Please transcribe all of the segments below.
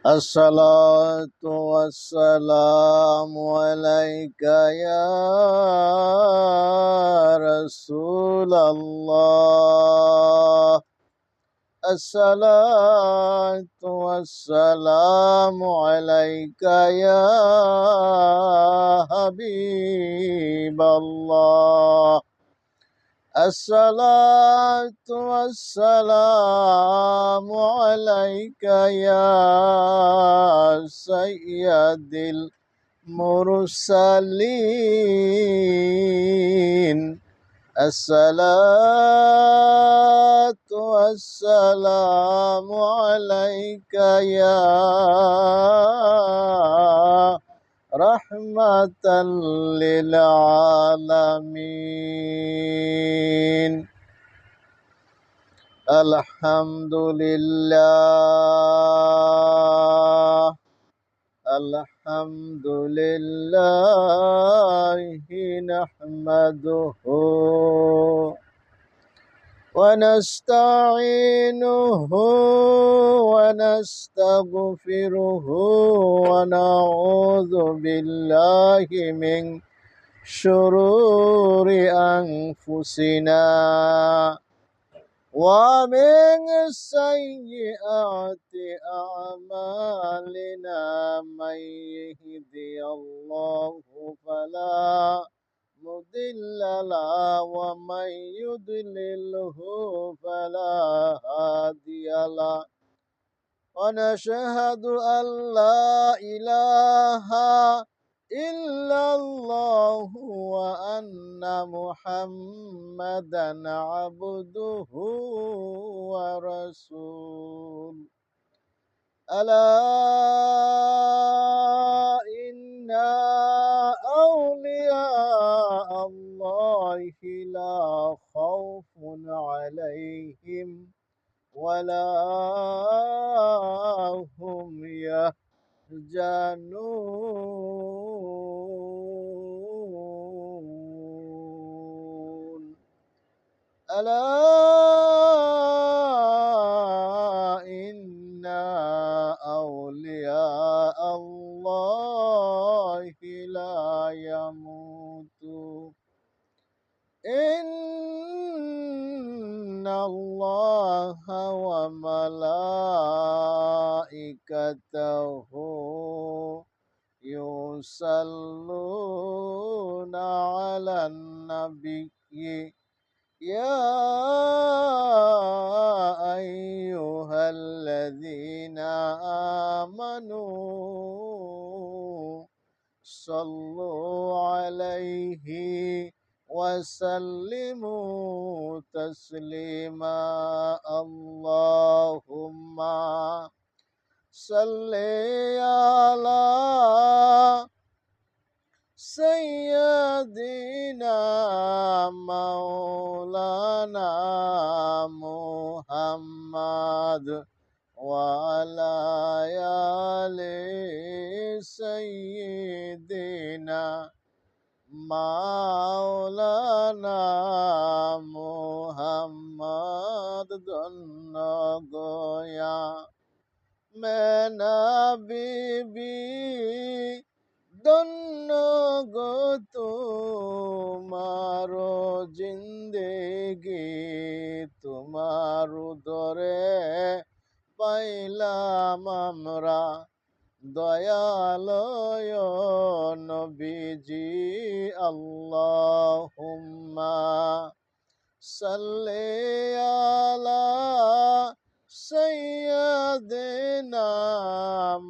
الصلاة والسلام عليك يا رسول الله. الصلاة والسلام عليك يا حبيب الله. الصلاة والسلام عليك يا سيد المرسلين. الصلاة والسلام عليك يا رحمة للعالمين. الحمد لله الحمد لله نحمده ونستعينه ونستغفره ونعوذ بالله من شرور أنفسنا ومن سيئات أعمالنا. من يهدي الله فلا مضل له ومن يضلله فلا هادي له. ونشهد أن لا إله إلا الله وأن محمدا عبده ورسوله. ألا إن أولياء الله لا خوف عليهم ولا هم يحزنون. ألا إن أولياء الله لا يموتون. إن الله وملائكته يصلون على النبي يا أيها الذين آمنوا صلوا عليه وسلموا تسليما. اللهم صل على سيدنا مولانا محمد وعلى آل سيدنا مولانا محمد ধন্যগয়া মেনা বিবি ধন্য গো তোমার জিন্দেগি তোমার উদরে পাইলাম আমরা দয়ালয় নবীজি। আল্লাহুম্মা সাল্লি আলা সাইয়্যিদিনা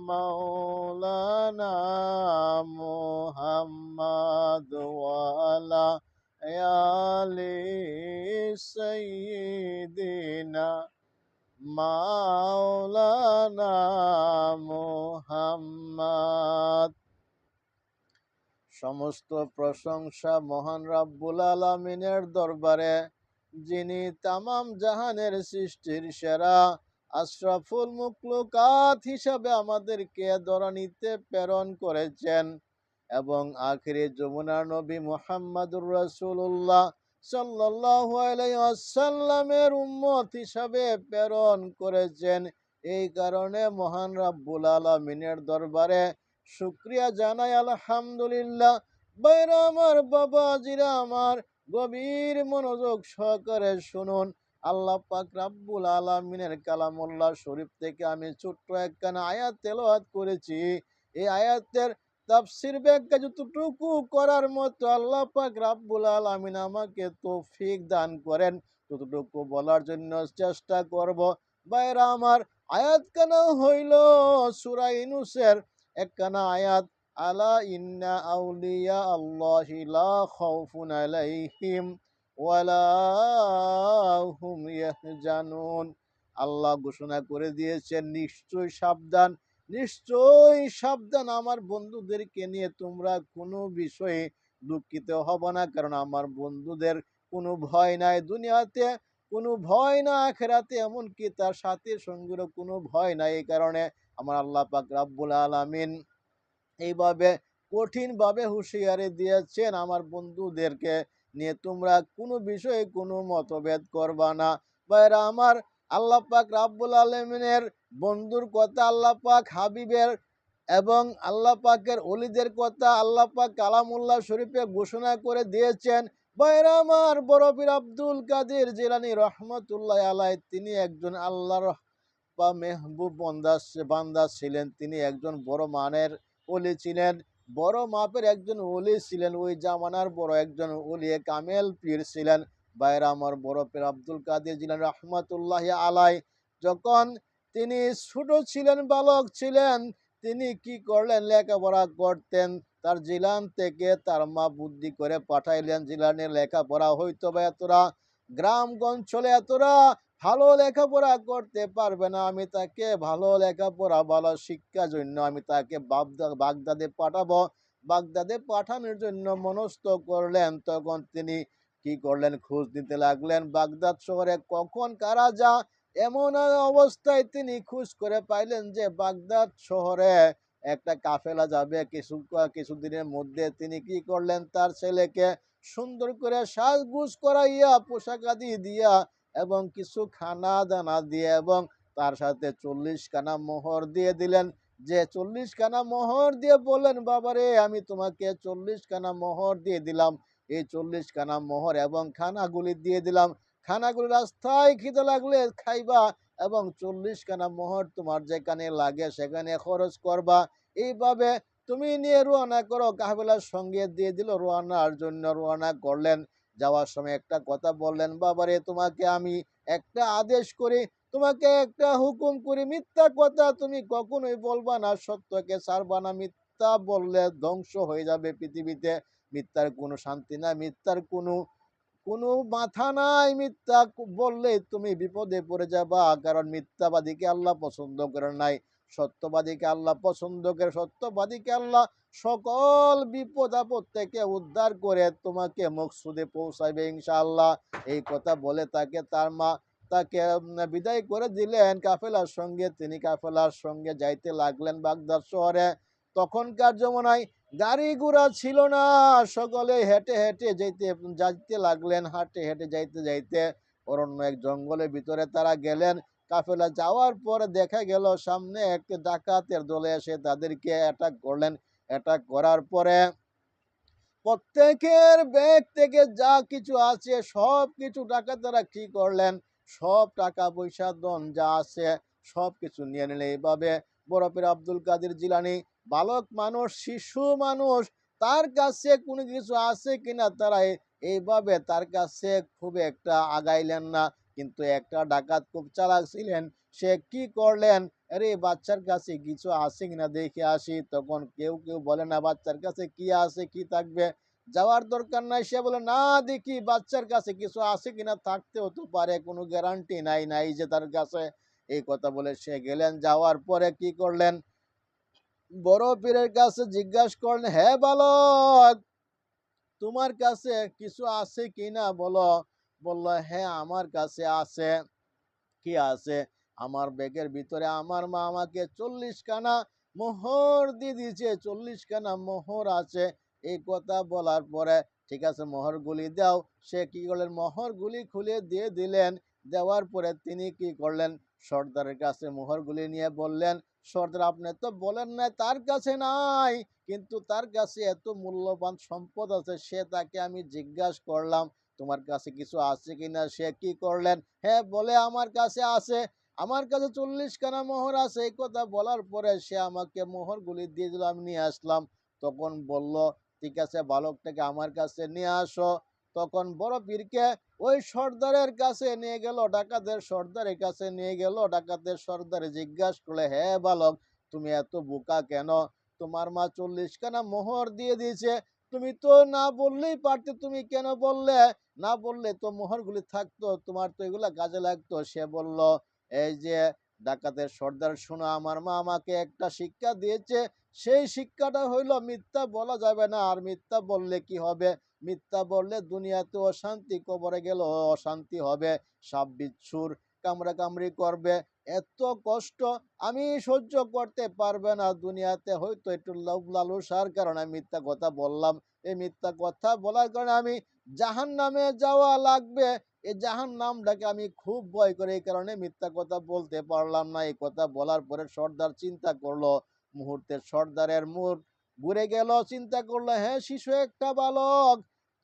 মাওলানা মুহাম্মদ ওয়া আলা আলি সাইয়্যিদিনা মাওলানা মুহাম্মদ। সমস্ত প্রশংসা মহান রাব্বুল আলামিনের দরবারে, যিনি তামাম জাহানের সৃষ্টির সেরা আশরাফুল মুখলুকাত হিসাবে আমাদেরকে ধরণীতে প্রেরণ করেছেন এবং আখিরি যমুনার নবী মুহাম্মদুর রাসূলুল্লাহ সাল্লাল্লাহু আলাইহি ওয়াসাল্লামের উম্মত হিসাবে প্রেরণ করেছেন। এই কারণে মহান রাব্বুল আলামিনের দরবারে শুকরিয়া জানাই আলহামদুলিল্লাহ। ভাইরা আমার, বাবাজিরা আমার, গভীর মনোযোগ সহকারে শুনুন। আল্লাহ পাক রাব্বুল আলামিনের কালামুল্লাহ শরীফ থেকে আমি ছোট্ট একখানা আয়াত তেলাওয়াত করেছি। এই আয়াতের তাফসীর ব্যাখ্যা যতটুকু করার মতো আল্লাহ পাক রাব্বুল আলামিন আমাকে তৌফিক দান করেন, ততটুকু বলার জন্য চেষ্টা করব। ভাইরা আমার, আয়াতখানা হইল সূরা ইউনূসের একখানা আয়াত। আলা ইন্না আউলিয়া আল্লাহি লা খাউফুন আলাইহিম ওয়ালা হুম ইয়াহজানুন। আল্লাহ ঘোষণা করে দিয়েছেন, নিশ্চয়ই সাবধান, নিশ্চয়ই সাবধান, আমার বন্ধুদেরকে নিয়ে তোমরা কোনো বিষয়ে দুঃখিত হব না, কারণ আমার বন্ধুদের কোনো ভয় নাই দুনিয়াতে, কোনো ভয় না আখিরাতে, এমনকি তার সাথী সঙ্গীরও কোনো ভয় নাই। এই কারণে আমার আল্লাহ পাক রাব্বুল আলামিন এইভাবে কঠিনভাবে হুঁশিয়ারি দিয়েছেন, আমার বন্ধুদেরকে নিয়ে তোমরা কোনো বিষয়ে কোনো মতভেদ করবা না। ভাইরা আমার, আল্লাহ পাক রাব্বুল আলামিনের বন্ধুর কথা, আল্লাহ পাক হাবিবের এবং আল্লাহ পাকের ওলিদের কথা আল্লাহ পাক কালামুল্লাহ শরীফে ঘোষণা করে দিয়েছেন। ভাইরা আমার, বড় পীর আব্দুল কাদের জিলানী রহমতুল্লাহ আলাইহি তিনি একজন আল্লাহর বা মেহবুব বান্দা ছিলেন। তিনি একজন বড় মানের ওলি ছিলেন, বড় মাপের একজন ওলি ছিলেন, ওই জামানার বড় একজন ওলি কামেল পীর ছিলেন। ভাইরা আমার, বড় পীর আব্দুল কাদের জিলানী রহমতুল্লাহ আলাইহি যখন তিনি ছোট ছিলেন, বালক ছিলেন, তিনি কি করলেন, লেখাপড়া করতেন। তার জিলান থেকে তার মা বুদ্ধি করে পাঠাইলেন, জিলানের লেখাপড়া হয়তো বা এতটা গ্রামগঞ্জ চলে এতটা ভালো লেখাপড়া করতে পারবে না, আমি তাকে ভালো লেখাপড়া ভালো শিক্ষার জন্য আমি তাকে বাগদাদে পাঠাবো। বাগদাদে পাঠানোর জন্য মনস্থ করলেন। তখন তিনি কি করলেন, খোঁজ নিতে লাগলেন বাগদাদ শহরে কখন কারা যা। এমন অবস্থায় তিনি খোঁজ করে পাইলেন যে বাগদাদ শহরে একটা কাফেলা যাবে কিছুদিনের মধ্যে। তিনি কি করলেন, তার ছেলেকে সুন্দর করে সাজগুজ করাইয়া পোশাক আদি দিয়া এবং কিছু খানা দানা দিয়ে এবং তার সাথে 40 খানা মোহর দিয়ে দিলেন। যে 40 খানা মোহর দিয়ে বললেন, বাবারে আমি তোমাকে 40 খানা মোহর দিয়ে দিলাম, এই 40 খানা মোহর এবং খানাগুলি দিয়ে দিলাম, খানাগুলি রাস্তায় খিদে লাগলে খাইবা এবং 40 খানা মোহর তোমার যেখানে লাগে সেখানে খরচ করবা। এইভাবে তুমি নিয়ে রওনা করো। কাফেলার সঙ্গে দিয়ে দিল, রওনার জন্য রওনা করলেন। যাওয়ার সময় একটা কথা বললেন, বাবারে তোমাকে আমি একটা আদেশ করি, তোমাকে একটা হুকুম করি, মিথ্যা কথা তুমি কখনোই বলবা না, সত্যকে ছাড়বা না। মিথ্যা বললে ধ্বংস হয়ে যাবে পৃথিবীতে, মিথ্যার কোনো শান্তি নাই, মিথ্যার কোনো কোনো মাথা নাই, মিথ্যা বললে তুমি বিপদে পড়ে যাবা, কারণ মিথ্যাবাদীকে আল্লাহ পছন্দ করে নাই, সত্যবাদীকে আল্লাহ পছন্দ করে। সত্যবাদীকে আল্লাহ সকল বিপদ আপদ থেকে উদ্ধার করে তোমাকে মকসুদে পৌঁছাইবে ইনশাআল্লাহ। এই কথা বলে তার মা তাকে বিদায় করে দিলেন কাফেলার সঙ্গে। তিনি কাফেলার সঙ্গে যাইতে লাগলেন বাগদাদ শহরে। তখনকার জমানায় গাড়ি ঘোড়া ছিল না, সকলে হেঁটে হেঁটে যাইতে লাগলেন। হাঁটে হেঁটে যাইতে যাইতে অরণ্য এক জঙ্গলের ভিতরে তারা গেলেন। কাফেলা যাওয়ার পরে দেখা গেল সামনে একটা ডাকাতের দলে এসে তাদেরকে অ্যাটাক করলেন। অ্যাটাক করার পরে প্রত্যেকের ব্যাগ থেকে যা কিছু আছে সব কিছু ডাকাতেরা কি করলেন, সব টাকা পয়সা ধন যা আছে সব কিছু নিয়ে নিলেন। এইভাবে বড় পীর আব্দুল কাদের জিলানী, বালক মানুষ, শিশু মানুষ, তার কাছে কোনো কিছু আছে কিনা তারা এইভাবে তার কাছে খুব একটা আগাইলেন না। কিন্তু একটা ডাকাত খুব চালাক ছিলেন, সে কি করলেন, আরে বাচ্চার কাছে কিছু আছে কিনা দেখে আসি। তখন কেউ কেউ বলে না বাচ্চার কাছে কি আছে, কি থাকবে, যাওয়ার দরকার নাই। সে বলে না, দেখি বাচ্চার কাছে কিছু আছে কিনা, থাকতে হতে পারে, কোনো গ্যারান্টি নাই যে তার কাছে। এই কথা বলে সে গেলেন। যাওয়ার পরে কি করলেন, বড় পীরের কাছে জিজ্ঞাসা করলেন, হ্যাঁ বালক, তোমার কাছে কিছু আছে কিনা বলো। বলল, হ্যাঁ আমার কাছে আছে। কি আছে? আমার ব্যাগের ভিতরে আমার মা আমাকে 40 খানা মোহর দিয়ে দিয়েছে, 40 খানা মোহর আছে। এই কথা বলার পরে ঠিক আছে মোহরগুলি দাও। সে কি করলেন, মোহরগুলি খুলে দিয়ে দিলেন। দেওয়ার পরে তিনি কি করলেন, সর্দারের কাছে মোহরগুলি নিয়ে বললেন, সর্দার আপনি তো বলেন না তার কাছে নাই, কিন্তু তার কাছে এত মূল্যবান সম্পদ আছে। তাকে আমি জিজ্ঞাসা করলাম তোমার কাছে কিছু আছে কিনা, সে কি করলেন, হ্যাঁ বলে আমার কাছে আছে, আমার কাছে 40 খানা মোহর আছে। এই কথা বলার পরে সে আমাকে মোহরগুলি দিয়ে দিল, আমি নিয়ে আসলাম। তখন বলল ঠিক আছে বালকটাকে আমার কাছে নিয়ে আসো। তখন বড় পীরকে ওই সর্দারের কাছে নিয়ে গেল, ডাকাতের সর্দারের কাছে নিয়ে গেল। ডাকাতের সর্দারে জিজ্ঞাসা করলে, হ্যাঁ বালক তুমি এত বোকা কেন, তোমার মা 40 খানা মোহর দিয়ে দিয়েছে, তুমি তো না বললেই পারতে, তুমি কেন বললে, না বললে তো মোহরগুলি থাকতো, তোমার তো এগুলা কাজে লাগতো। সে বলল এই যে ডাকাতের সর্দার শোনো, আমার মা আমাকে একটা শিক্ষা দিয়েছে, সেই শিক্ষাটা হইল মিথ্যা বলা যাবে না। আর মিথ্যা বললে কি হবে, মিথ্যা বললে দুনিয়াতে অশান্তি, কবরে গেল অশান্তি হবে, সাপ বিচ্ছুর কামড়াকামড়ি করবে, এত কষ্ট আমি সহ্য করতে পারবে না দুনিয়াতে। হয়তো একটু লোভ লালসার কারণে আমি মিথ্যা কথা বললাম, এই মিথ্যা কথা বলার কারণে আমি জাহান্নামে যাওয়া লাগবে, এই জাহান্নামটাকে আমি খুব ভয় করে, এই কারণে মিথ্যা কথা বলতে পারলাম না। এই কথা বলার পরে সর্দার চিন্তা করলো, মুহূর্তে সর্দারের মুড ঘুরে গেল, চিন্তা করলো হ্যাঁ শিশু একটা বালক,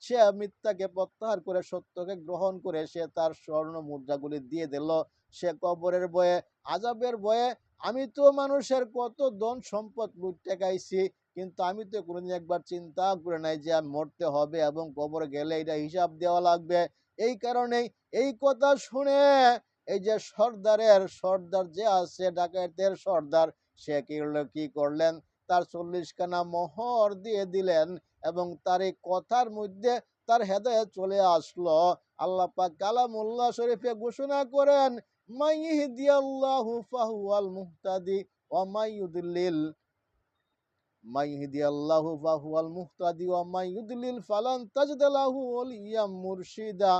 সে মিথ্যাকে প্রত্যাহার করে সত্যকে গ্রহণ করে সে তার স্বর্ণ মুদ্রাগুলি দিয়ে দিল। সে কবরের ভয়ে, আযাবের ভয়ে, আমি তো মানুষের কত ধন সম্পদ লুটতে গাইছি, কিন্তু আমি তো কোনোদিন একবার চিন্তা করে নাই যে আমি মরতে হবে এবং কবরে গেলে এটা হিসাব দেওয়া লাগবে। এই কারণেই এই কথা শুনে এই যে সর্দার যে আছে ডাকাতের সর্দার, সে কি করলেন, তার 40 খানা মোহর দিয়ে দিলেন এবং তার এই কথার মধ্যে তার হেদায়েত চলে আসলো। আল্লাহ পাক কালামুল্লাহ শরীফে ঘোষণা করেন, মাইয়াহদিয়াল্লাহু ফাহুয়াল মুহতাদি ওয়া মাইয়াহদিয়াল্লাহু ফাহুয়াল মুহতাদি ওয়া মাইয়ুদলিল ফালান তাজিদ লাহু ওলিয়াম মুরশিদা।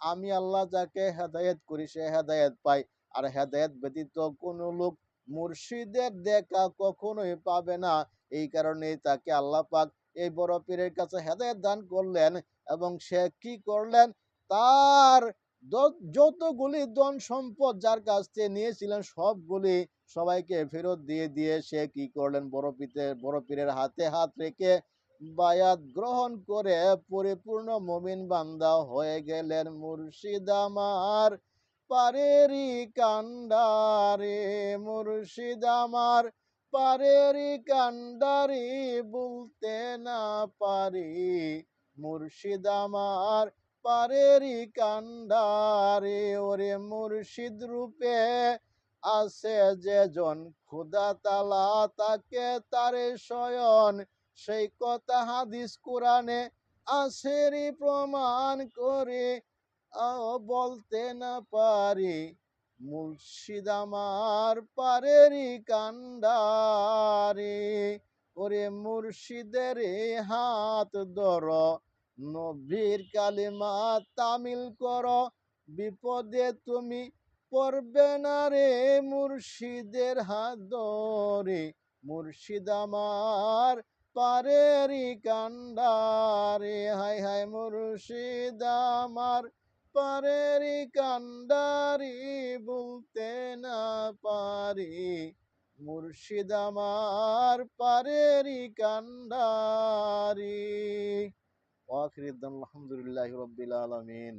আমি আল্লাহ যাকে হেদায়েত করি সে হেদায়েত পায়, আর হেদায়েত ব্যতীত কোনো লোক মুর্শিদের দেখা কখনোই পাবে না। এই কারণে তাকে আল্লাহ পাক এই বড় পীরের কাছে হেদায়েত দান করলেন এবং সে কি করলেন, তার যতগুলি ধন সম্পদ যার কাছ থেকে নিয়েছিলেন সবগুলি সবাইকে ফেরত দিয়ে সে কি করলেন, বড় পীরের হাতে হাত রেখে বায়াত গ্রহণ করে পরিপূর্ণ মুমিন বান্দা হয়ে গেলেন। মুর্শিদ আমার পারেরি কান্ডারে, মুর্শিদ আমার পারেরি কান্ডারি, বলতে না পারি, মুর্শিদ আমার পারেরি কান্ডারে। ওরে মুর্শিদ রূপে আছে যে জন, খোদা তাআলা তাকে তারে শয়ন, সেই কথা হাদিস কোরআনে আসেরি প্রমাণ করে, বলতে না পারি, মুর্শিদ আমার পারেরি কান্ডারি। ওরে মুর্শিদের হাত ধর, নবীর কালিমা তামিল কর, বিপদে তুমি পড়বে না রে, মুর্শিদের হাত ধরে, মুর্শিদ আমার পারেরি কান্ডারে। হাই হাই মুর্শিদ আমার পারেরি কান্ডারি, বলতে না পারি, মুর্শিদ আমার পারেরি কান্ডারি। ওয়া আখিরু দাওয়ানা আলহামদুলিল্লাহি রাব্বিল আলামিন।